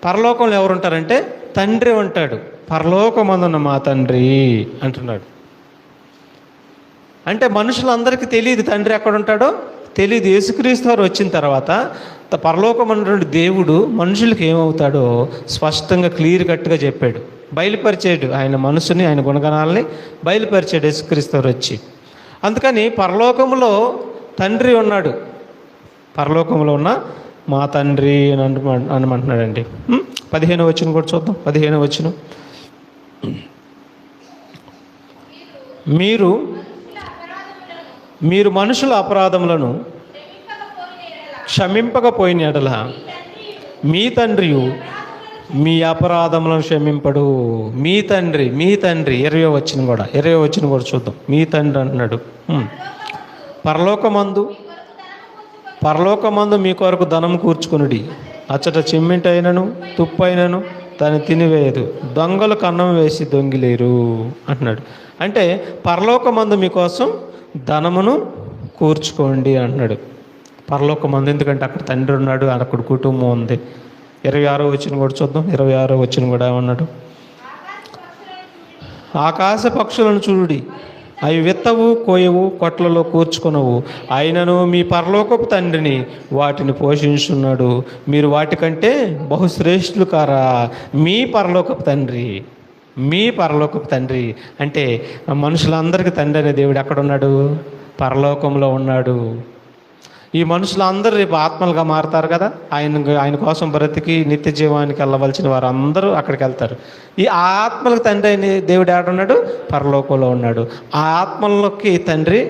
పరలోకంలో ఎవరు ఉంటారంటే తండ్రి ఉంటాడు. పరలోకమందున్న మా తండ్రి అంటున్నాడు. అంటే మనుషులందరికీ తెలియదు తండ్రి ఎక్కడుంటాడో, తెలియదు. యేసుక్రీస్తు వారు వచ్చిన తర్వాత పరలోకమందున్న దేవుడు మనుషులకు ఏమవుతాడో స్పష్టంగా క్లియర్ కట్గా చెప్పాడు, బయలుపరిచాడు. ఆయన మనసుని, ఆయన గుణగణాలని బయలుపరిచాడు యేసుక్రీస్తు వారు వచ్చి. అందుకని పరలోకంలో తండ్రి ఉన్నాడు. పరలోకంలో ఉన్న మా తండ్రి అని అనమంటున్నాడండి. 15వ వచనం కూడా చూద్దాం. 15వ వచనం. మీరు మనుషుల అపరాధములను క్షమింపకపోయిన ఎడల మీ తండ్రి మీ అపరాధములను క్షమింపడు. మీ తండ్రి 20వ వచనం కూడా చూద్దాం. మీ తండ్రి అంటున్నాడు. పరలోకమందు మీ కొరకు ధనం కూర్చుకునుడి. అచ్చట చిమ్మింటైనను తుప్పైనను దాన్ని తినివేయదు, దొంగలు కన్నం వేసి దొంగిలేరు అంటున్నాడు. అంటే పరలోకమందు మీకోసం ధనమును కూర్చుకోండి అంటున్నాడు. పరలోకమందు ఎందుకంటే అక్కడ తండ్రి ఉన్నాడు, అక్కడ కుటుంబం ఉంది. 26వ వచనం కూడా చూద్దాం. 26వ వచనం కూడా ఏమన్నాడు? ఆకాశ పక్షులను చూడుడి, అవి విత్తవు, కోయవు, కొట్లలో కూర్చుకొనవు, అయినను మీ పరలోకపు తండ్రిని వాటిని పోషించున్నాడు. మీరు వాటికంటే బహుశ్రేష్ఠులు కారా? మీ పరలోకపు తండ్రి అంటే మనుషులందరికీ తండ్రి అనే దేవుడు ఎక్కడ ఉన్నాడు? పరలోకంలో ఉన్నాడు. ఈ మనుషులందరూ రేపు ఆత్మలుగా మారుతారు కదా. ఆయన కోసం బ్రతికి నిత్య జీవానికి వెళ్ళవలసిన వారు అందరూ అక్కడికి వెళ్తారు. ఈ ఆత్మలకు తండ్రి అయిన దేవుడు ఎక్కడున్నాడు? పరలోకంలో ఉన్నాడు. ఆ ఆత్మలకి తండ్రి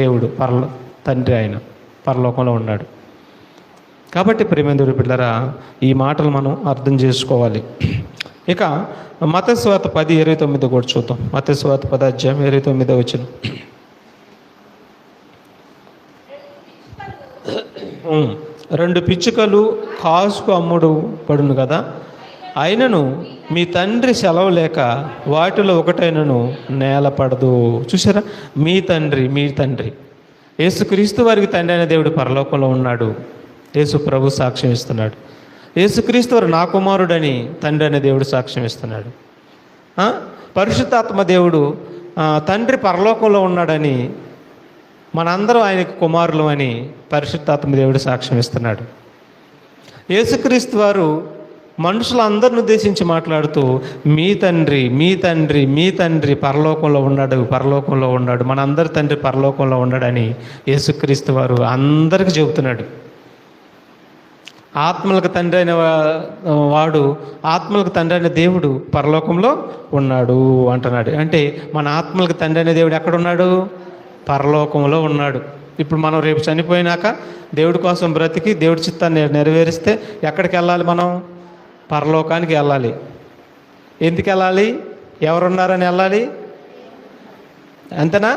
దేవుడు, తండ్రి ఆయన పరలోకంలో ఉన్నాడు. కాబట్టి ప్రియమైన బిడ్డలారా, ఈ మాటలు మనం అర్థం చేసుకోవాలి. ఇక మత్తయి సువార్త 10:29 కూడా చూద్దాం. మత్తయి సువార్త 10:29 వచనం. రెండు పిచ్చుకలు కాసుకు అమ్ముడు పడును కదా, అయినను మీ తండ్రి సెలవు లేక వాటిలో ఒకటైనను నేల పడదు. చూసారా? మీ తండ్రి యేసుక్రీస్తు వారికి తండ్రి అనే దేవుడు పరలోకంలో ఉన్నాడు. యేసు ప్రభు సాక్ష్యం ఇస్తున్నాడు. యేసుక్రీస్తు వారు నా కుమారుడని తండ్రి అనే దేవుడు సాక్ష్యం ఇస్తున్నాడు. పరిశుద్ధాత్మ దేవుడు తండ్రి పరలోకంలో ఉన్నాడని, మనందరం ఆయనకు కుమారులు అని పరిశుద్ధాత్మ దేవుడు సాక్ష్యం ఇస్తున్నాడు. యేసుక్రీస్తు వారు మనుషులందరిని ఉద్దేశించి మాట్లాడుతూ మీ తండ్రి మీ తండ్రి మీ తండ్రి పరలోకంలో ఉన్నాడు, పరలోకంలో ఉన్నాడు, మనందరి తండ్రి పరలోకంలో ఉన్నాడని యేసుక్రీస్తు వారు అందరికీ చెబుతున్నాడు. ఆత్మలకు తండ్రి అయిన వాడు, ఆత్మలకు తండ్రి అయిన దేవుడు పరలోకంలో ఉన్నాడు అంటున్నాడు. అంటే మన ఆత్మలకు తండ్రి అయిన దేవుడు ఎక్కడున్నాడు? పరలోకంలో ఉన్నాడు. ఇప్పుడు మనం రేపు చనిపోయినాక దేవుడి కోసం బ్రతికి దేవుడి చిత్తాన్ని నెరవేరిస్తే ఎక్కడికి వెళ్ళాలి? మనం పరలోకానికి వెళ్ళాలి. ఎందుకు వెళ్ళాలి? ఎవరున్నారని వెళ్ళాలి, అంతేనా?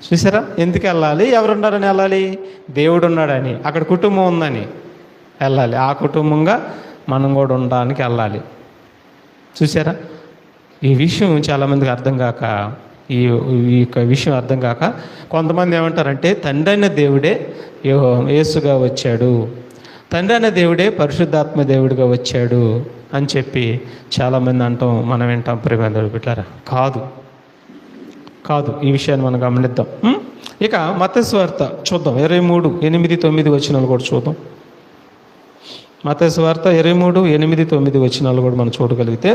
చూసారా? ఎందుకు వెళ్ళాలి? ఎవరున్నారని వెళ్ళాలి? దేవుడు ఉన్నాడని, అక్కడ కుటుంబం ఉందని వెళ్ళాలి. ఆ కుటుంబంగా మనం కూడా ఉండడానికి వెళ్ళాలి. చూసారా? ఈ విషయం చాలామందికి అర్థం కాక, ఈ విషయం అర్థం కాక కొంతమంది ఏమంటారంటే తండ్రి అయిన దేవుడే యేసుగా వచ్చాడు, తండ్రి అయిన దేవుడే పరిశుద్ధాత్మ దేవుడిగా వచ్చాడు అని చెప్పి చాలామంది అంటాం, మనం వింటాం. ప్రియమైన బిడ్డలారా, కాదు. ఈ విషయాన్ని మనం గమనిద్దాం. ఇక మత్తయి సువార్త చూద్దాం, 23:8-9 వచనాలు కూడా చూద్దాం. మత్తయి సువార్త 23:8-9 వచనాలు కూడా మనం చూడగలిగితే,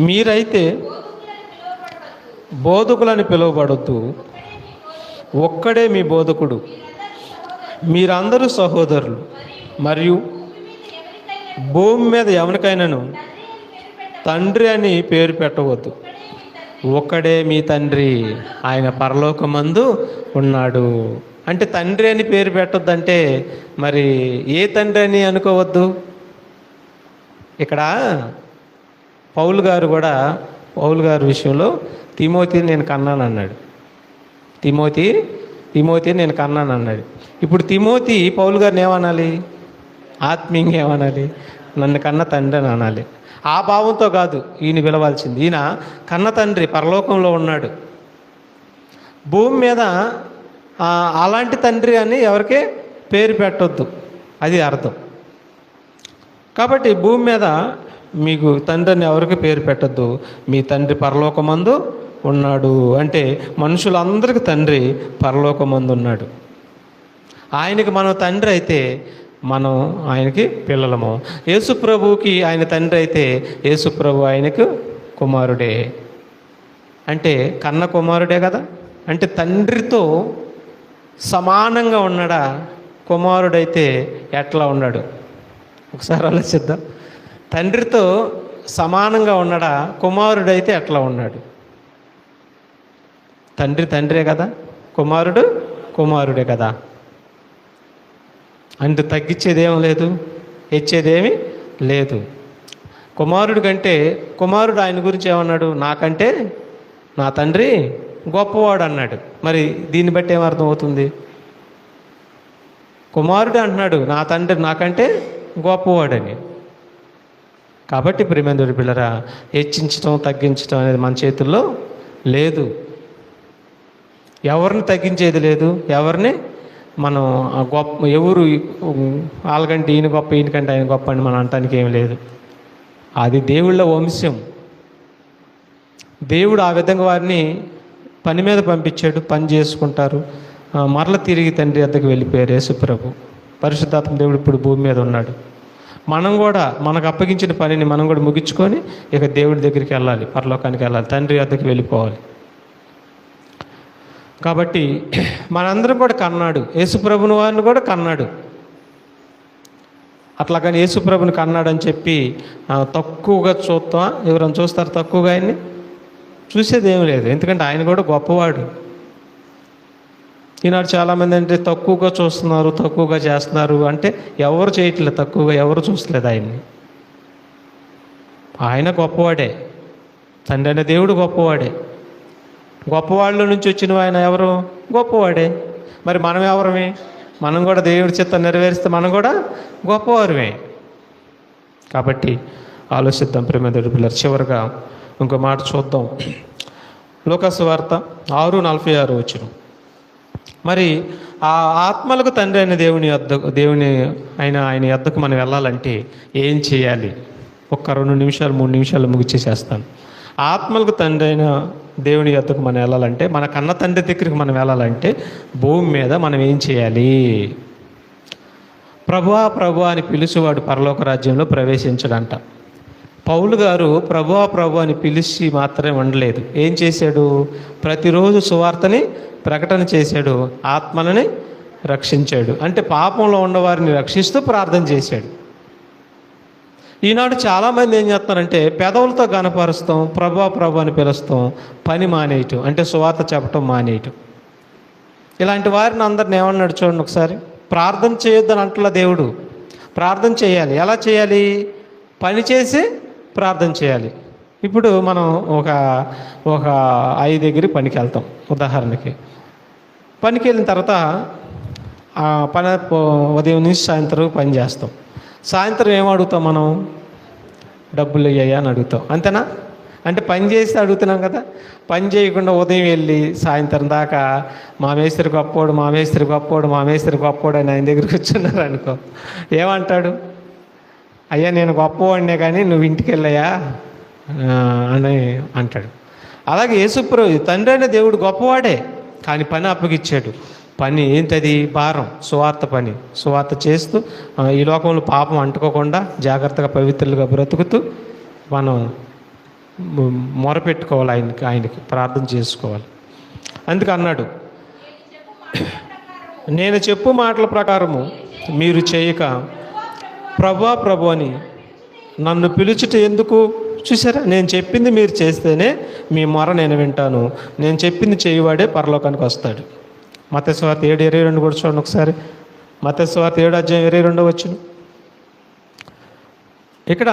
మీరైతే బోధకులని పిలువబడొద్దు, ఒక్కడే మీ బోధకుడు, మీరందరూ సహోదరులు, మరియు భూమి మీద ఎవరికైనాను తండ్రి అని పేరు పెట్టవద్దు, ఒక్కడే మీ తండ్రి, ఆయన పరలోకమందు ఉన్నాడు. అంటే తండ్రి అని పేరు పెట్టొద్దంటే మరి ఏ తండ్రి అని అనుకోవద్దు. ఇక్కడ పౌలు గారు విషయంలో తిమోతిని నేను కన్నాను అన్నాడు. తిమోతిని నేను కన్నాను అన్నాడు. ఇప్పుడు తిమోతి పౌలు గారిని ఏమనాలి? ఆత్మీయంగా ఏమనాలి? నన్ను కన్న తండ్రి అని అనాలి. ఆ భావంతో కాదు ఈయన పిలవాల్సింది. ఈయన కన్న తండ్రి పరలోకంలో ఉన్నాడు. భూమి మీద అలాంటి తండ్రి అని ఎవరికే పేరు పెట్టొద్దు, అది అర్థం. కాబట్టి భూమి మీద మీకు తండ్రి అని ఎవరికి పేరు పెట్టొద్దు, మీ తండ్రి పరలోకమందు ఉన్నాడు. అంటే మనుషులందరికీ తండ్రి పరలోకమందు ఉన్నాడు. ఆయనకి మనం తండ్రి అయితే మనం ఆయనకి పిల్లలము. యేసుప్రభువుకి ఆయన తండ్రి అయితే యేసుప్రభు ఆయనకు కుమారుడే. అంటే కన్న కుమారుడే కదా. అంటే తండ్రితో సమానంగా ఉన్నాడా? కుమారుడైతే ఎట్లా ఉన్నాడు? ఒకసారి ఆలోచిద్దాం. తండ్రితో సమానంగా ఉన్నాడా? కుమారుడైతే ఎట్లా ఉన్నాడు? తండ్రే కదా, కుమారుడే కదా. అందు తగ్గించేదేం లేదు, హెచ్చేదేమీ లేదు. కుమారుడు కంటే కుమారుడు ఆయన గురించి ఏమన్నాడు? నాకంటే నా తండ్రి గొప్పవాడు అన్నాడు. మరి దీన్ని బట్టి ఏమర్థం అవుతుంది? కుమారుడు అంటున్నాడు నా తండ్రి నాకంటే గొప్పవాడని. కాబట్టి ప్రియమైన పిల్లరా, హెచ్చించడం తగ్గించడం అనేది మన చేతుల్లో లేదు. ఎవరిని తగ్గించేది లేదు, ఎవరిని మనం గొప్ప ఎవరు వాళ్ళకంటే ఈయన గొప్ప ఈయనకంటే ఆయన గొప్ప అని మనం అనటానికి ఏమి లేదు. అది దేవుళ్ళ వంశం. దేవుడు ఆ విధంగా వారిని పని మీద పంపించాడు, పని చేసుకుంటారు, మరల తిరిగి తండ్రి వద్దకు వెళ్ళిపోయారు. యేసుప్రభు పరిశుద్ధాత్మ దేవుడు ఇప్పుడు భూమి మీద ఉన్నాడు. మనం కూడా మనకు అప్పగించిన పనిని మనం కూడా ముగించుకొని ఇక దేవుడి దగ్గరికి వెళ్ళాలి, పరలోకానికి వెళ్ళాలి, తండ్రి వద్దకు వెళ్ళిపోవాలి. కాబట్టి మనందరం కూడా కన్నాడు, యేసుప్రభుని వారిని కూడా కన్నాడు. అట్లాగని యేసుప్రభుని కన్నాడని చెప్పి తక్కువగా చూస్తామా? ఎవరైనా చూస్తారు తక్కువగా? ఆయన్ని చూసేది ఏమి లేదు, ఎందుకంటే ఆయన కూడా గొప్పవాడు. ఈనాడు చాలామంది అంటే తక్కువగా చూస్తున్నారు, తక్కువగా చేస్తున్నారు అంటే ఎవరు చేయట్లేదు, తక్కువగా ఎవరు చూస్తలేదు ఆయన్ని. ఆయన గొప్పవాడే, తండ్రి అయిన దేవుడు గొప్పవాడే. గొప్పవాళ్ళ నుంచి వచ్చిన ఆయన ఎవరు? గొప్పవాడే. మరి మనం ఎవరమే? మనం కూడా దేవుడి చిత్తం నెరవేరిస్తే మనం కూడా గొప్పవారమే. కాబట్టి ఆలోచిద్దాం ప్రియమైన పిల్లలు. చివరిగా ఇంకో మాట చూద్దాం. లూకాసు వార్త 6:46 వచనం. మరి ఆ ఆత్మలకు తండ్రి అయిన ఆయన యొద్దకు మనం వెళ్ళాలంటే ఏం చేయాలి? ఒక్క 2 నిమిషాలు 3 నిమిషాలు ముగిచేసేస్తాను. ఆత్మలకు తండ్రి అయిన దేవుని యొద్దకు మనం వెళ్ళాలంటే, మన కన్న తండ్రి దగ్గరికి మనం వెళ్ళాలంటే భూమి మీద మనం ఏం చేయాలి? ప్రభువా ప్రభువా అని పిలిచేవాడు పరలోక రాజ్యంలో ప్రవేశించడంట. పౌలు గారు ప్రభువా ప్రభు అని పిలిచి మాత్రమే ఉండలేదు. ఏం చేశాడు? ప్రతిరోజు సువార్తని ప్రకటన చేశాడు, ఆత్మలని రక్షించాడు. అంటే పాపంలో ఉన్నవారిని రక్షిస్తూ ప్రార్థన చేశాడు. ఈనాడు చాలామంది ఏం చేస్తున్నారంటే పెదవులతో గనపరుస్తాం, ప్రభువా ప్రభు అని పిలుస్తాం, పని మానేయటం, అంటే సువార్త చెప్పటం మానేయటం. ఇలాంటి వారిని అందరిని ఏమన్నాడు చూడండి ఒకసారి. ప్రార్థన చేయొద్దని అంటలా దేవుడు. ప్రార్థన చేయాలి. ఎలా చేయాలి? పని చేసి ప్రార్థన చేయాలి. ఇప్పుడు మనం ఒక 5 దగ్గరికి పనికి వెళ్తాం. ఉదాహరణకి పనికి వెళ్ళిన తర్వాత ఉదయం నుంచి సాయంత్రం పని చేస్తాం. సాయంత్రం ఏం అడుగుతాం మనం? డబ్బులు అయ్యాయా అని అడుగుతాం. అంతేనా? అంటే పని చేసి అడుగుతున్నాం కదా. పని చేయకుండా ఉదయం వెళ్ళి సాయంత్రం దాకా మా మేస్త్రి గొప్పోడు, మా మేస్త్రి గొప్పోడు, మా మేస్త్రి గొప్పోడు అని ఆయన దగ్గరికి కూర్చున్నారు అనుకో, ఏమంటాడు? అయ్యా నేను గొప్పవాడినే కానీ నువ్వు ఇంటికి వెళ్ళాయా అని అంటాడు. అలాగే యేసుప్రభు తండ్రి అయిన దేవుడు గొప్పవాడే, కానీ పని అప్పగిచ్చాడు. పని ఏంటది? భారం, సువార్త పని. సువార్త చేస్తూ ఈ లోకంలో పాపం అంటుకోకుండా జాగ్రత్తగా పవిత్రులుగా బ్రతుకుతూ మనం మొరపెట్టుకోవాలి, ఆయనకి ప్రార్థన చేసుకోవాలి. అందుకు అన్నాడు, నేను చెప్పు మాటల ప్రకారము మీరు చేయక ప్రభువా ప్రభు అని నన్ను పిలుచుట ఎందుకు? చూసారా, నేను చెప్పింది మీరు చేస్తేనే మీ మొర నేను వింటాను. నేను చెప్పింది చేయవాడే పరలోకానికి వస్తాడు. మత్తయి సువార్త 7:22 కూడా చూడండి ఒకసారి. మత్తయి సువార్త 7:22 వచ్చిన ఇక్కడ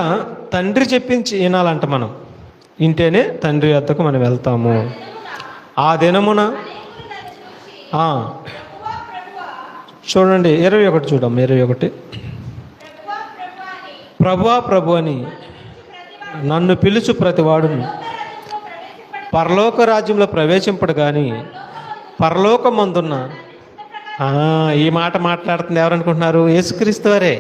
తండ్రి చెప్పించి వినాలంట. మనం ఇంటేనే తండ్రి వద్దకు మనం వెళ్తాము. ఆ దినమున చూడండి 21 చూద్దాం. 21 ప్రభువా ప్రభు అని నన్ను పిలుచు ప్రతివాడును పరలోక రాజ్యంలో ప్రవేశింపడు కానీ పరలోకమందున్న ఈ మాట మాట్లాడుతుంది ఎవరనుకుంటున్నారు? యేసుక్రీస్తు వారే.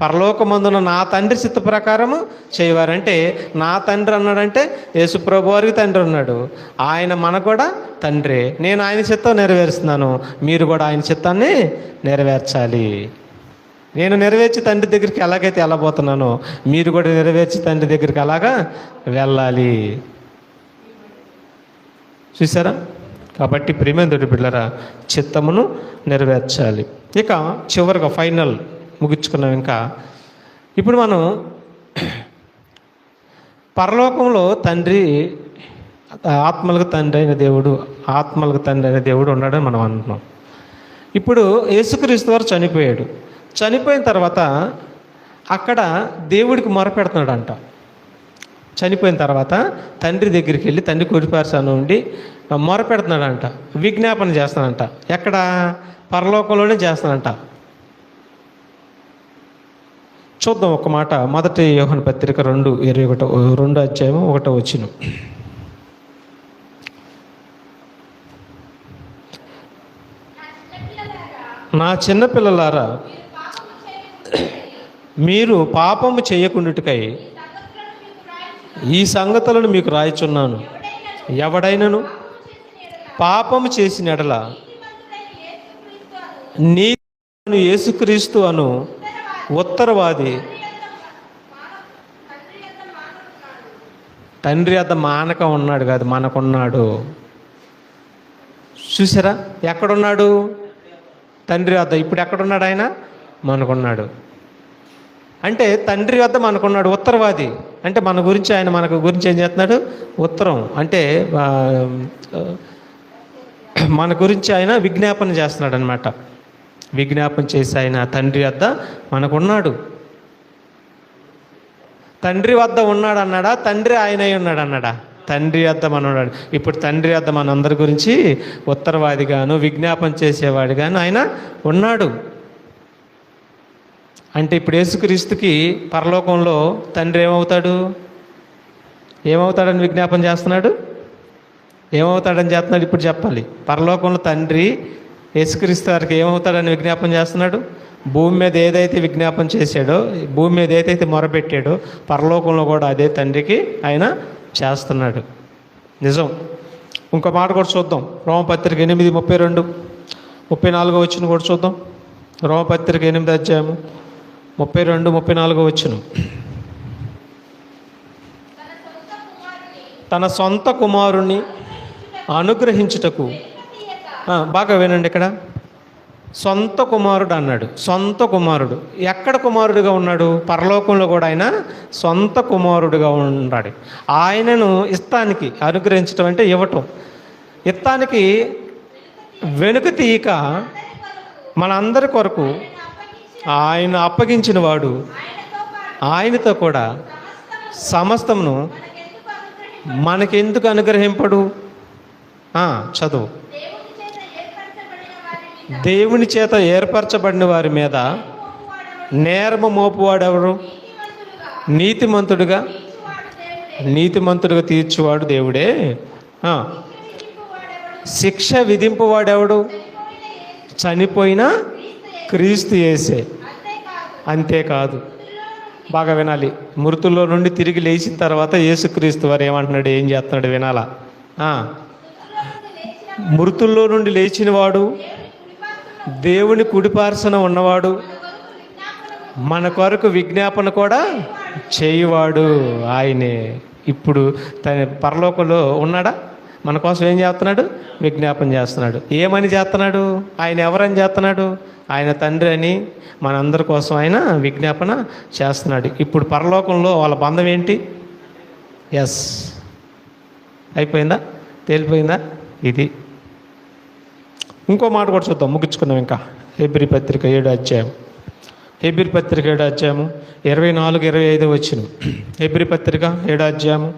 పరలోకమందున నా తండ్రి చిత్త ప్రకారము చేయవారంటే నా తండ్రి అన్నాడంటే యేసుప్రభు వారికి తండ్రి ఉన్నాడు, ఆయన మనకు కూడా తండ్రి. నేను ఆయన చిత్తం నెరవేరుస్తున్నాను, మీరు కూడా ఆయన చిత్తాన్ని నెరవేర్చాలి. నేను నెరవేర్చి తండ్రి దగ్గరికి ఎలాగైతే వెళ్ళబోతున్నానో మీరు కూడా నెరవేర్చి తండ్రి దగ్గరికి అలాగా వెళ్ళాలి. చూసారా? కాబట్టి ప్రియమైన బిడ్డలారా, చిత్తమును నెరవేర్చాలి. ఇక చివరిగా ఫైనల్ ముగించుకున్నాం. ఇంకా ఇప్పుడు మనం పరలోకంలో తండ్రి, ఆత్మలకు తండ్రి అయిన దేవుడు ఉన్నాడని మనం అంటున్నాం. ఇప్పుడు యేసుక్రీస్తు వారు చనిపోయాడు. చనిపోయిన తర్వాత అక్కడ దేవుడికి మొరపెడుతున్నాడంట. చనిపోయిన తర్వాత తండ్రి దగ్గరికి వెళ్ళి తండ్రి కుడిపార్శ్వాన ఉండి మొరపెడుతున్నాడంట, విజ్ఞాపన చేస్తానంట. ఎక్కడ? పరలోకంలోనే చేస్తానంట. చూద్దాం ఒక మాట. మొదటి యోహాను పత్రిక 2:21 నా చిన్నపిల్లలారా మీరు పాపము చేయకుండుటకై ఈ సంగతులను మీకు రాయిచున్నాను. ఎవడైనను పాపము చేసిన ఎడల నీకు యేసుక్రీస్తు అను ఉత్తరవాది తండ్రి వద్ద మానక ఉన్నాడు కాదు, మనకున్నాడు. చూసారా? ఎక్కడున్నాడు? తండ్రి వద్ద. ఇప్పుడు ఎక్కడున్నాడు ఆయన? మనకున్నాడు. అంటే తండ్రి వద్ద మనకున్నాడు. ఉత్తరవాది అంటే మన గురించి ఆయన మనకు గురించి ఏం చేస్తున్నాడు? ఉత్తరం అంటే మన గురించి ఆయన విజ్ఞాపన చేస్తున్నాడు అనమాట. విజ్ఞాపన చేసి ఆయన తండ్రి వద్ద మనకున్నాడు. తండ్రి వద్ద ఉన్నాడు అన్నాడా? తండ్రి ఆయన అయి ఉన్నాడు అన్నాడా? తండ్రి వద్ద మన ఉన్నాడు. ఇప్పుడు తండ్రి వద్ద మనందరి గురించి ఉత్తరవాదిగాను విజ్ఞాపన చేసేవాడిగాను ఆయన ఉన్నాడు. అంటే ఇప్పుడు యేసుక్రీస్తుకి పరలోకంలో తండ్రి ఏమవుతాడని విజ్ఞాపన చేస్తున్నాడు? ఏమవుతాడని చేస్తున్నాడు? ఇప్పుడు చెప్పాలి. పరలోకంలో తండ్రి యేసుక్రీస్తు వారికి ఏమవుతాడని విజ్ఞాపన చేస్తున్నాడు? భూమి మీద ఏదైతే విజ్ఞాపన చేశాడో, భూమి మీద ఏదైతే మొరపెట్టాడో పరలోకంలో కూడా అదే తండ్రికి ఆయన చేస్తున్నాడు. నిజం. ఇంకో మాట కూడా చూద్దాం. రోమపత్రిక 8:32-34 కూడా చూద్దాం. రోమపత్రిక 8వ అధ్యాయము 32-34 వచనం. తన సొంత కుమారుణ్ణి అనుగ్రహించుటకు, బాగా వినండి, ఇక్కడ సొంత కుమారుడు అన్నాడు. సొంత కుమారుడు ఎక్కడ కుమారుడిగా ఉన్నాడు? పరలోకంలో కూడా ఆయన సొంత కుమారుడిగా ఉన్నాడు. ఆయనను ఇస్తానికి అనుగ్రహించటం అంటే ఇవ్వటం. ఇస్తానికి వెనుక తీయక మనందరి కొరకు ఆయన అప్పగించిన వాడు ఆయనతో కూడా సమస్తమును మనకెందుకు అనుగ్రహింపడు? చదువు. దేవుని చేత ఏర్పరచబడిన వారి మీద నేరము మోపువాడెవరు? నీతిమంతుడుగా తీర్చువాడు దేవుడే. శిక్ష విధింపువాడెవడు? చనిపోయిన క్రీస్తు యేసే. అంతేకాదు, బాగా వినాలి, మృతుల్లో నుండి తిరిగి లేచిన తర్వాత యేసుక్రీస్తు వారు ఏమంటున్నాడు, ఏం చేస్తున్నాడు వినాలా. మృతుల్లో నుండి లేచిన వాడు, దేవుని కుడిపార్శ్వన ఉన్నవాడు, మన కొరకు విజ్ఞాపన కూడా చేయువాడు ఆయనే. ఇప్పుడు తన పరలోకంలో ఉన్నాడా? మన కోసం ఏం చేస్తున్నాడు? విజ్ఞాపన చేస్తున్నాడు. ఏమని చేస్తున్నాడు? ఆయన ఎవరని చేస్తున్నాడు? ఆయన తండ్రి అని మనందరి కోసం ఆయన విజ్ఞాపన చేస్తున్నాడు. ఇప్పుడు పరలోకంలో వాళ్ళ బంధం ఏంటి? ఎస్, అయిపోయిందా? తేలిపోయిందా? ఇది ఇంకో మాట కూడా చూద్దాం, ముగించుకున్నాం. ఇంకా హెబ్రీ పత్రిక 7వ అధ్యాయం, హెబ్రీ పత్రిక 7వ అధ్యాయము 24-25 వచనం. హెబ్రీ పత్రిక 7వ అధ్యాయము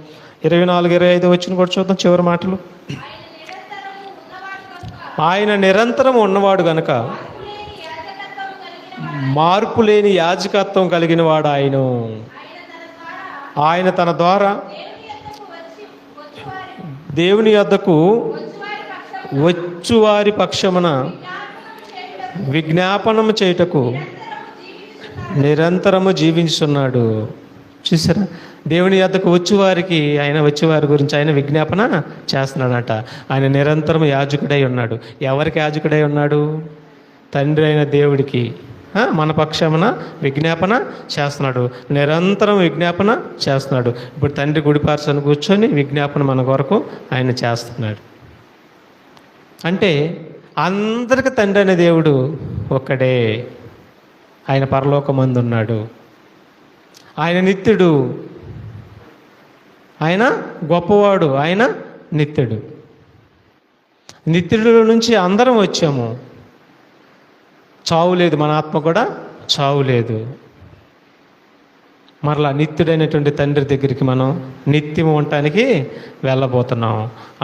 24-25 వచనం కూడా చూద్దాం. చివరి మాటలు. ఆయన నిరంతరం ఉన్నవాడు గనుక మార్పు లేని యాజకత్వం కలిగిన వాడు ఆయన తన ద్వారా దేవుని యొద్దకు వచ్చువారి పక్షమున విజ్ఞాపనము చేయుటకు నిరంతరము జీవించున్నాడు. చూసారా? దేవుని యొద్దకు వచ్చేవారికి, వచ్చేవారి గురించి ఆయన విజ్ఞాపన చేస్తున్నాడట. ఆయన నిరంతరం యాజకుడై ఉన్నాడు. ఎవరికి యాజకుడై ఉన్నాడు? తండ్రి అయిన దేవుడికి మన పక్షమున విజ్ఞాపన చేస్తున్నాడు. నిరంతరం విజ్ఞాపన చేస్తున్నాడు. ఇప్పుడు తండ్రి గుడిపార్శ్వన కూర్చొని విజ్ఞాపన మన కొరకు ఆయన చేస్తున్నాడు. అంటే అందరికి తండ్రి అనే దేవుడు ఒక్కడే. ఆయన పరలోకమందు ఉన్నాడు. ఆయన నిత్యుడు, ఆయన గొప్పవాడు, ఆయన నిత్యుడు. నిత్యుడు నుంచి అందరం వచ్చాము. చావు లేదు, మన ఆత్మ కూడా చావు లేదు. మరలా నిత్యుడైనటువంటి తండ్రి దగ్గరికి మనం నిత్యం ఉండటానికి వెళ్ళబోతున్నాం.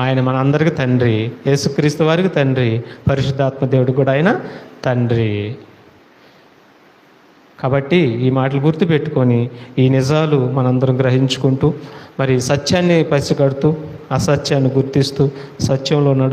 ఆయన మన అందరికీ తండ్రి, యేసుక్రీస్తు వారికి తండ్రి, పరిశుద్ధాత్మ దేవుడు కూడా ఆయన తండ్రి. కాబట్టి ఈ మాటలు గుర్తుపెట్టుకొని ఈ నిజాలు మనందరం గ్రహించుకుంటూ, మరి సత్యాన్ని పసిగడుతూ అసత్యాన్ని గుర్తిస్తూ సత్యంలో నడుతూ